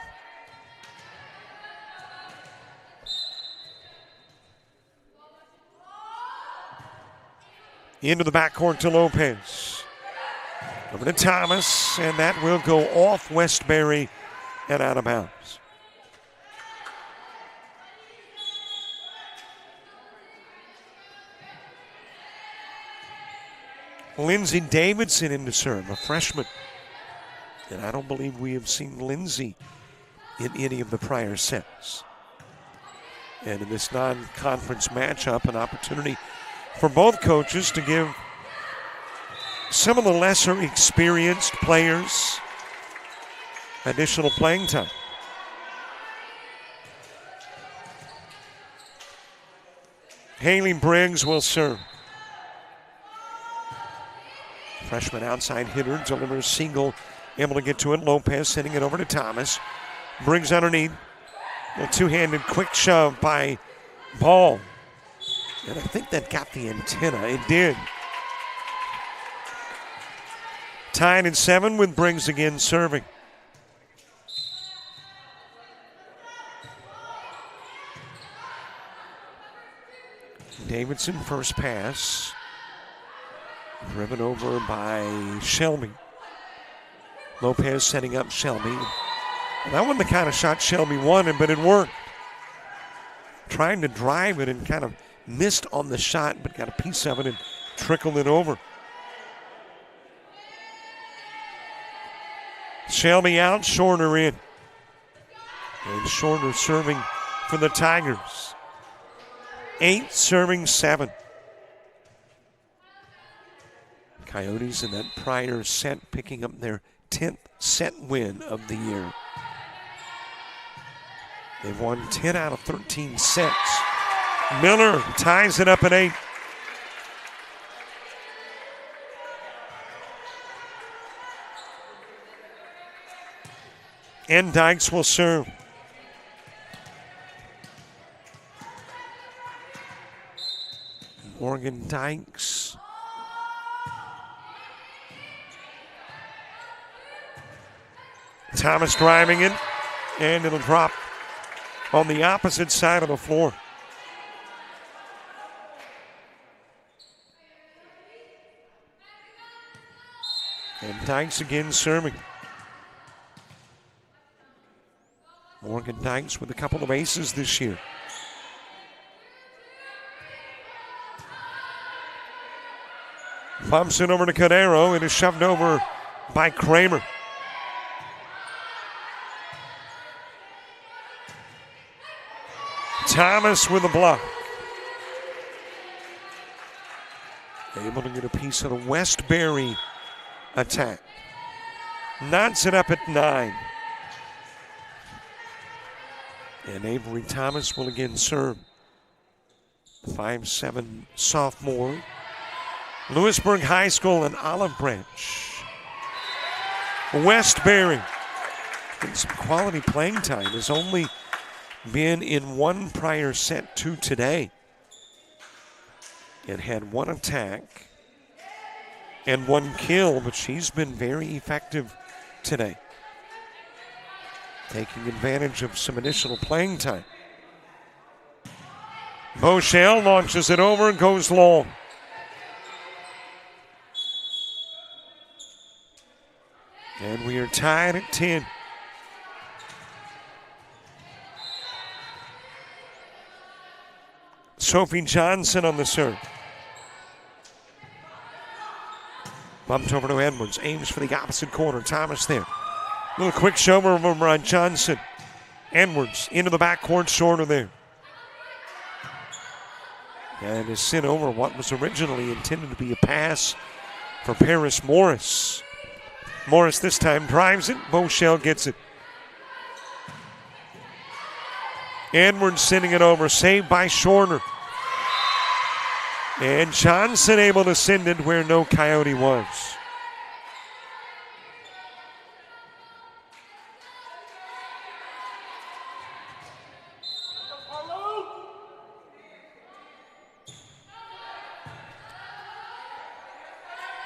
Into the backcourt to Lopez. Over to Thomas, and that will go off Westbury and out of bounds. Lindsey Davidson in to serve, a freshman. And I don't believe we have seen Lindsey in any of the prior sets. And in this non-conference matchup, an opportunity for both coaches to give some of the lesser experienced players additional playing time. Haley Briggs will serve. Freshman outside hitter delivers Siegel, able to get to it. Lopez sending it over to Thomas. Briggs underneath. A two-handed quick shove by Ball. And I think that got the antenna. It did. Tied at 7 with Briggs again serving. Davidson first pass. Driven over by Shelby. Lopez setting up Shelby. That wasn't the kind of shot Shelby wanted, but it worked. trying to drive it and kind of missed on the shot, but got a piece of it and trickled it over. Shelby out, Shorter in. And Shorter serving for the Tigers. 8 serving 7. Coyotes in that prior set picking up their 10th set win of the year. They've won 10 out of 13 sets. Miller ties it up at 8. And Dykes will serve. Morgan Dykes. Thomas driving it, and it'll drop on the opposite side of the floor. And Dykes again serving. Morgan Dykes with a couple of aces this year. Bumps it over to Cadero. It is shoved over by Kramer. Thomas with a block. Able to get a piece of the Westbury attack. Knots it up at 9. And Avery Thomas will again serve. 5'7" sophomore. Lewisburg High School and Olive Branch. Westbury. Getting some quality playing time. Has only been in one prior set to today. And had one attack and one kill, but she's been very effective today. Taking advantage of some additional playing time. Boschel launches it over and goes long. And we are tied at 10. Sophie Johnson on the serve. Bumped over to Edwards. Aims for the opposite corner. Thomas there. Little quick shove over on Johnson. Edwards into the backcourt, Shorter there. And is sent over what was originally intended to be a pass for Paris Morris. Morris this time drives it. Boschel gets it. Edwards sending it over. Saved by Shorter. And Johnson able to send it where no Coyote was.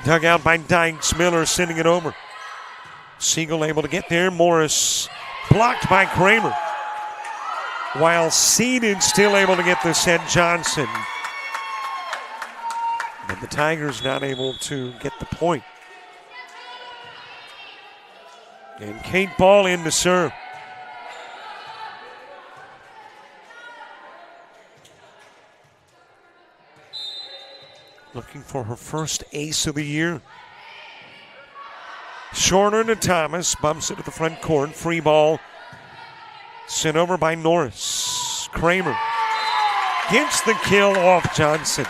Dug out by Dykes. Miller sending it over. Siegel able to get there. Morris blocked by Kramer. While Seeded still able to get the set, Johnson. But the Tigers not able to get the point. And Kate Ball in to serve. Looking for her first ace of the year. Shorter to Thomas. Bumps it to the front court. Free ball. Sent over by Norris. Kramer gets the kill off Johnson.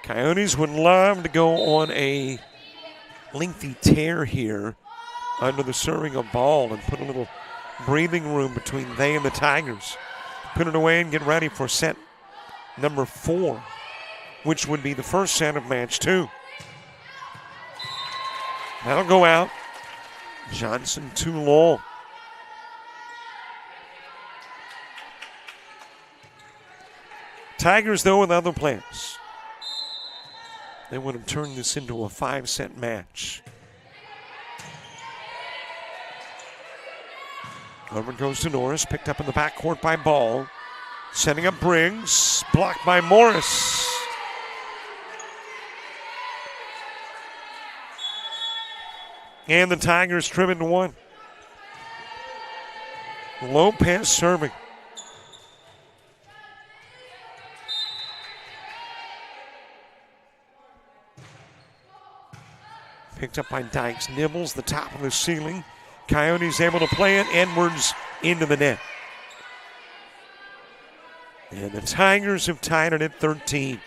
Coyotes would love to go on a lengthy tear here under the serving of Ball and put a little breathing room between they and the Tigers. Put it away and get ready for set number 4, which would be the first set of match 2. That'll go out. Johnson too long. Tigers, though, with other plans. They would have turned this into a 5-set match. Over goes to Norris, picked up in the backcourt by Ball. Setting up Briggs, blocked by Morris. And the Tigers trim into 1. Lopez serving. Picked up by Dykes. Nibbles the top of the ceiling. Coyotes able to play it. Edwards into the net. And the Tigers have tied it at 13.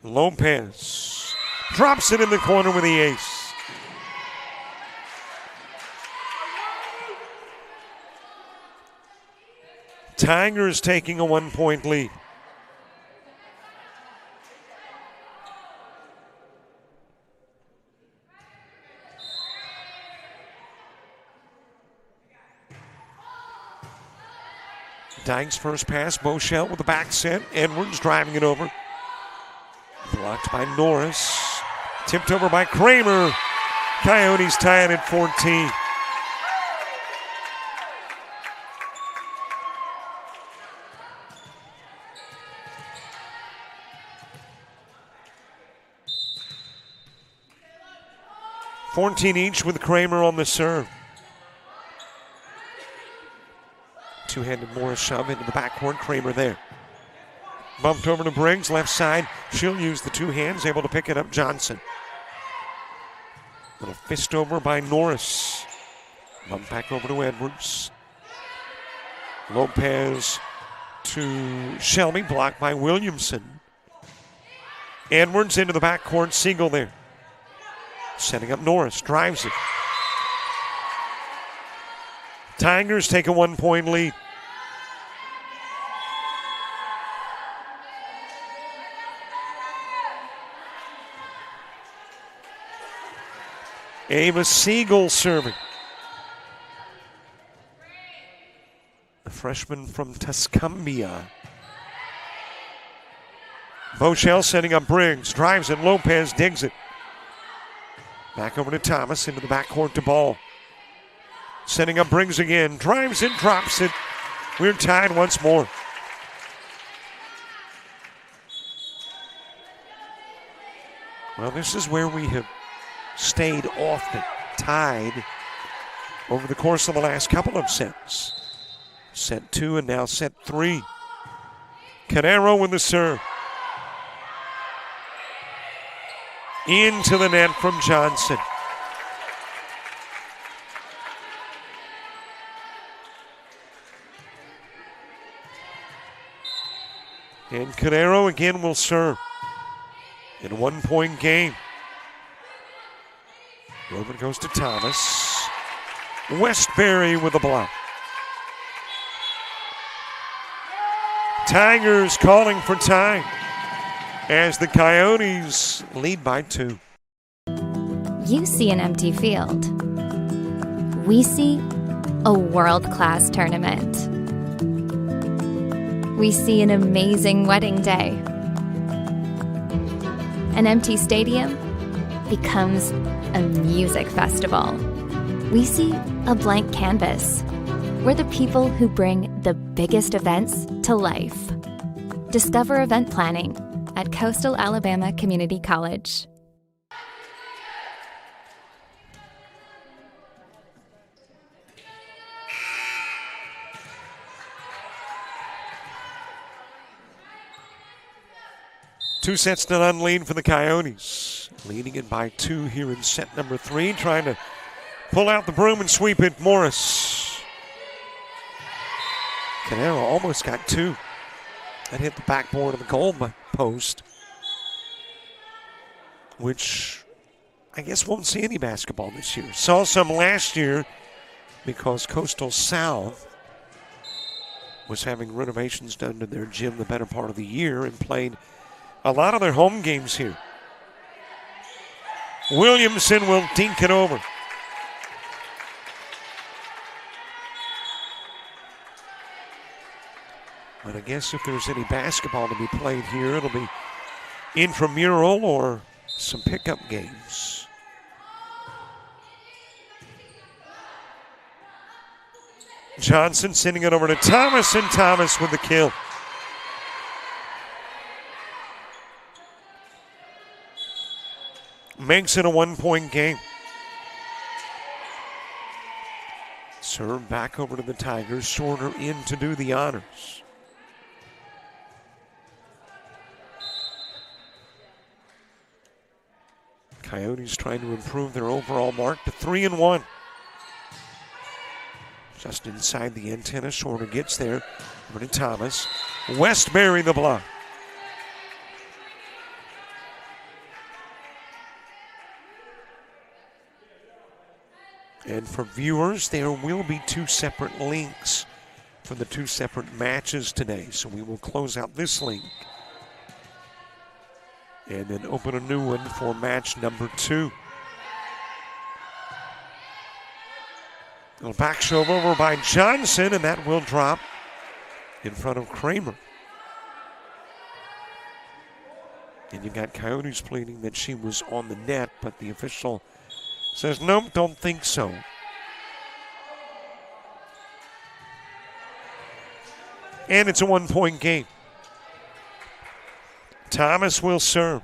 Lopez drops it in the corner with the ace. Tigers taking a 1-point lead. Dykes first pass, Boschel with the back set. Edwards driving it over. Blocked by Norris. Tipped over by Kramer. Coyotes tie it at 14. $14 each with Kramer on the serve. Two-handed Morris shove into the backcourt. Kramer there. Bumped over to Briggs, left side. She'll use the two hands, able to pick it up. Johnson. Little fist over by Norris. Bump back over to Edwards. Lopez to Shelby, blocked by Williamson. Edwards into the backcourt. Siegel there. Setting up Norris, drives it. Tigers take a 1-point lead. Ava Siegel serving. The freshman from Tuscumbia. Boschel setting up Briggs. Drives it. Lopez digs it. Back over to Thomas into the backcourt to Ball. Setting up Briggs again. Drives it. Drops it. We're tied once more. Well, this is where we have stayed often tied over the course of the last couple of sets. Set 2 and now set 3. Canero with the serve. Into the net from Johnson. And Canero again will serve in a 1-point game. Over goes to Thomas. Westbury with a block. Tigers calling for time as the Coyotes lead by 2. You see an empty field. We see a world-class tournament. We see an amazing wedding day. An empty stadium becomes a music festival. We see a blank canvas. We're the people who bring the biggest events to life. Discover event planning at Coastal Alabama Community College. Two sets to none lead for the Coyotes. Leading it by 2 here in set number 3. Trying to pull out the broom and sweep it. Morris. Canero almost got 2. That hit the backboard of the goal post, which I guess won't see any basketball this year. Saw some last year because Coastal South was having renovations done to their gym the better part of the year and played a lot of their home games here. Williamson will dink it over. But I guess if there's any basketball to be played here, it'll be intramural or some pickup games. Johnson sending it over to Thomas, and Thomas with the kill. makes it a 1-point game. Serve back over to the Tigers. Shorter in to do the honors. Coyotes trying to improve their overall mark to 3-1. Just inside the antenna. Shorter gets there. Over to Thomas. Westbury the block. And for viewers, there will be 2 separate links for the 2 separate matches today. So we will close out this link and then open a new one for match number 2. A back shove over by Johnson, and that will drop in front of Kramer. And you got Coyotes pleading that she was on the net, but the official says, nope, don't think so. And it's a 1-point game. Thomas will serve.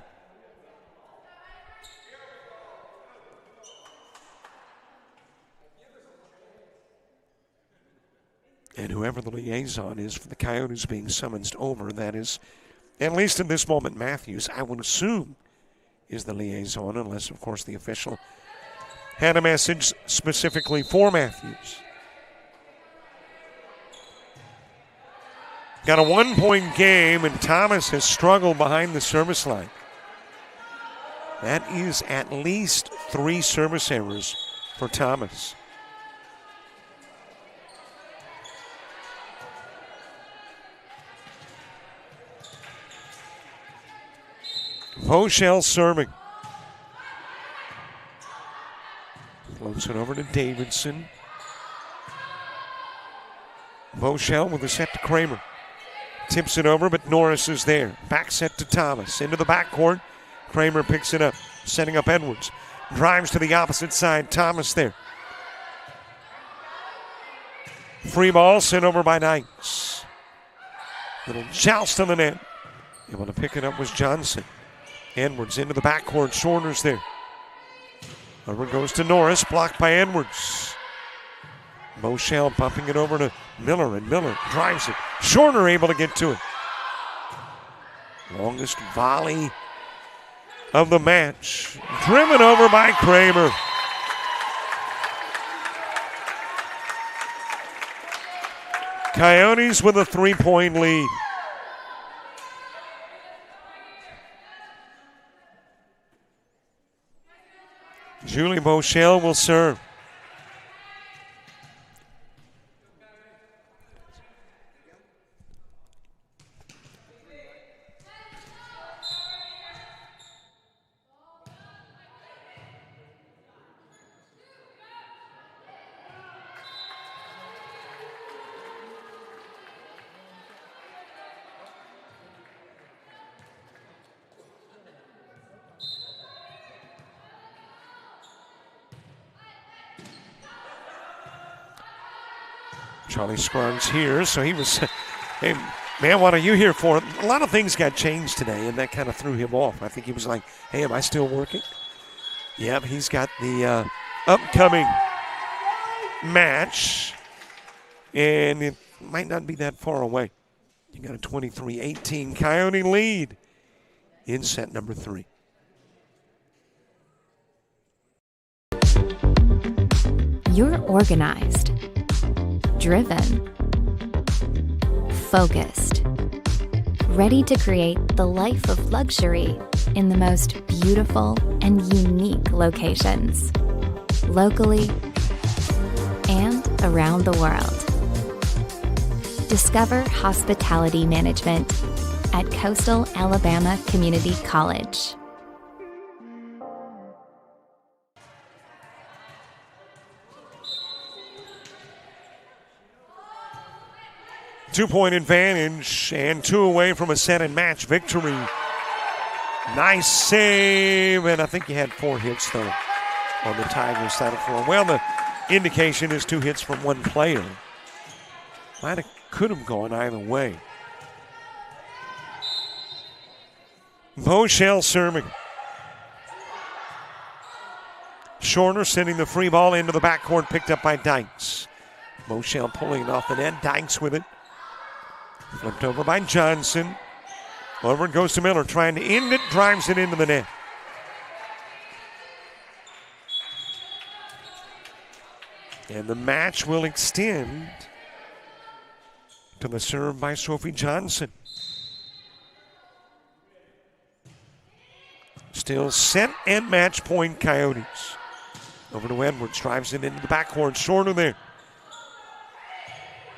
And whoever the liaison is for the Coyotes being summoned over, that is, at least in this moment, Matthews, I would assume, is the liaison, unless, of course, the official had a message specifically for Matthews. Got a 1-point game, and Thomas has struggled behind the service line. That is at least 3 service errors for Thomas. Voshel serving. Floats it over to Davidson. Voshel with a set to Kramer. Tips it over, but Norris is there. Back set to Thomas. Into the backcourt. Kramer picks it up. Setting up Edwards. Drives to the opposite side. Thomas there. Free ball sent over by Dykes. Little joust on the net. Able to pick it up was Johnson. Edwards into the backcourt. Shorter's there. Over goes to Norris. Blocked by Edwards. Voshel bumping it over to Miller, and Miller drives it. Shorter able to get to it. Longest volley of the match. Driven over by Kramer. Coyotes with a 3-point lead. Julie Voshel will serve. Charlie Scruggs here, so he was, hey, man, what are you here for? A lot of things got changed today, and that kind of threw him off. I think he was like, hey, am I still working? Yep, he's got the upcoming match, and it might not be that far away. You got a 23-18 Coyote lead in set number 3. You're organized, driven, focused, ready to create the life of luxury in the most beautiful and unique locations, locally and around the world. Discover hospitality management at Coastal Alabama Community College. Two-point advantage and 2 away from a set and match victory. Nice save, and I think you had 4 hits, though, on the Tigers side of the floor. Well, the indication is 2 hits from one player. Could have gone either way. Voshel serving. Shorter sending the free ball into the backcourt, picked up by Dykes. Moshel pulling it off the net. Dykes with it. Flipped over by Johnson. Over it goes to Miller, trying to end it, drives it into the net. And the match will extend to the serve by Sophie Johnson. Still set and match point Coyotes. Over to Edwards, drives it into the backcourt, Shorter there.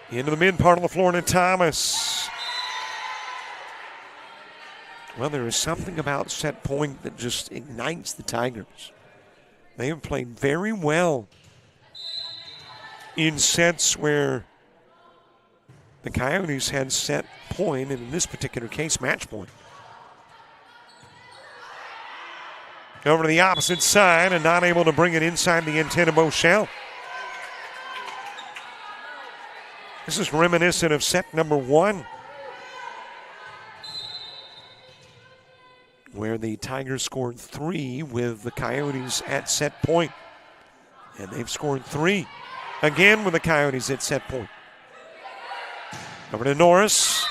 Into the mid part of the floor to Thomas. Well, there is something about set point that just ignites the Tigers. They have played very well in sets where the Coyotes had set point, and in this particular case, match point. Over to the opposite side and not able to bring it inside the antenna Moshel. This is reminiscent of set number 1, where the Tigers scored 3 with the Coyotes at set point. And they've scored 3 again with the Coyotes at set point. Over to Norris.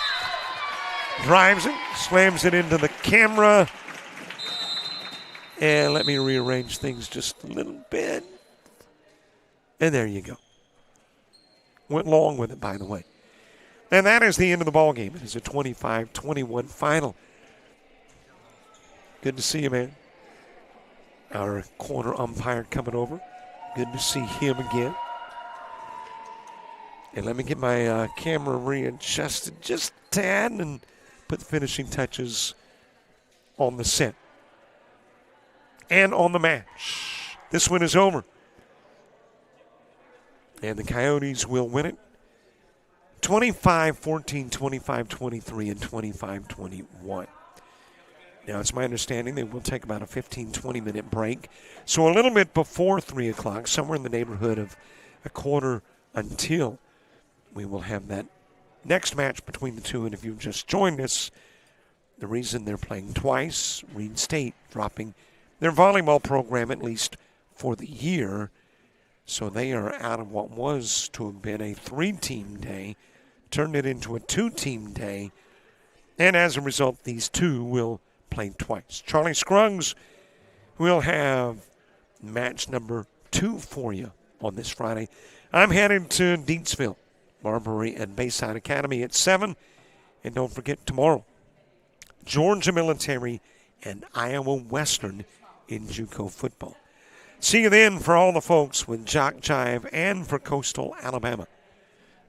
Drives it, slams it into the camera. And let me rearrange things just a little bit. And there you go. Went long with it, by the way. And that is the end of the ball game. It is a 25-21 final. Good to see you, man. Our corner umpire coming over. Good to see him again. And let me get my camera readjusted just a tad and put the finishing touches on the set and on the match. This one is over. And the Coyotes will win it 25-14, 25-23, and 25-21. Now, it's my understanding they will take about a 15, 20-minute break. So a little bit before 3 o'clock, somewhere in the neighborhood of a quarter until, we will have that next match between the two. And if you've just joined us, the reason they're playing twice, Reed State dropping their volleyball program at least for the year. So they are out of what was to have been a 3-team day, turned it into a 2-team day. And as a result, these two will play twice. Charlie Scruggs will have match number 2 for you on this Friday. I'm headed to Deansville, Marbury, and Bayside Academy at 7. And don't forget tomorrow, Georgia Military and Iowa Western in JUCO football. See you then for all the folks with JockJive and for Coastal Alabama.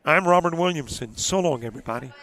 I'm Robert Williamson. So long, everybody.